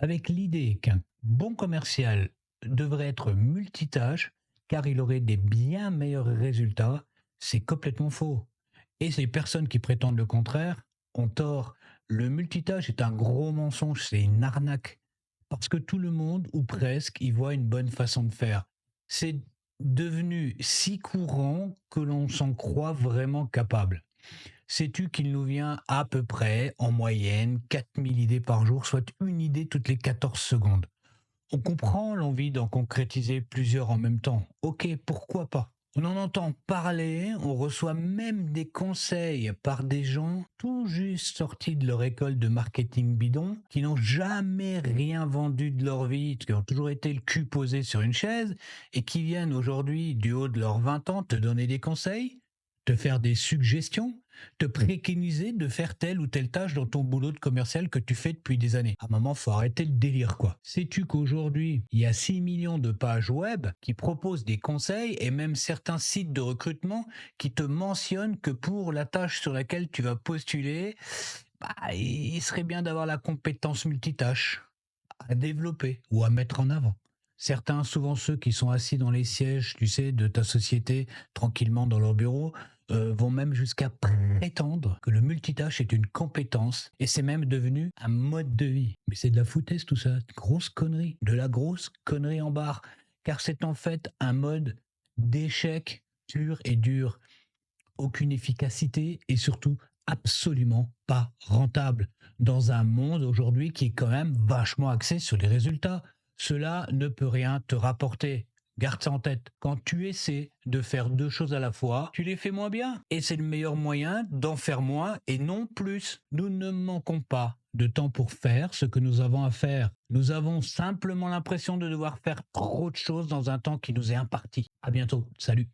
avec l'idée qu'un bon commercial devrait être multitâche car il aurait des bien meilleurs résultats, c'est complètement faux. Et ces personnes qui prétendent le contraire ont tort. Le multitâche est un gros mensonge, c'est une arnaque. Parce que tout le monde, ou presque, y voit une bonne façon de faire. C'est devenu si courant que l'on s'en croit vraiment capable. Sais-tu qu'il nous vient à peu près, en moyenne, 4000 idées par jour, soit une idée toutes les 14 secondes. On comprend l'envie d'en concrétiser plusieurs en même temps. Ok, pourquoi pas? On en entend parler, on reçoit même des conseils par des gens tout juste sortis de leur école de marketing bidon, qui n'ont jamais rien vendu de leur vie, qui ont toujours été le cul posé sur une chaise, et qui viennent aujourd'hui, du haut de leurs 20 ans, te donner des conseils, te faire des suggestions, te préconiser de faire telle ou telle tâche dans ton boulot de commercial que tu fais depuis des années. À un moment, faut arrêter le délire, quoi. Sais-tu qu'aujourd'hui, il y a 6 millions de pages web qui proposent des conseils et même certains sites de recrutement qui te mentionnent que pour la tâche sur laquelle tu vas postuler, il serait bien d'avoir la compétence multitâche à développer ou à mettre en avant. Certains, souvent ceux qui sont assis dans les sièges, tu sais, de ta société, tranquillement dans leur bureau, vont même jusqu'à prétendre que le multitâche est une compétence et c'est même devenu un mode de vie. Mais c'est de la foutaise tout ça, grosse connerie, de la grosse connerie en barre, car c'est en fait un mode d'échec pur et dur, aucune efficacité et surtout absolument pas rentable dans un monde aujourd'hui qui est quand même vachement axé sur les résultats. Cela ne peut rien te rapporter. Garde ça en tête. Quand tu essaies de faire deux choses à la fois, tu les fais moins bien. Et c'est le meilleur moyen d'en faire moins et non plus. Nous ne manquons pas de temps pour faire ce que nous avons à faire. Nous avons simplement l'impression de devoir faire trop de choses dans un temps qui nous est imparti. À bientôt. Salut.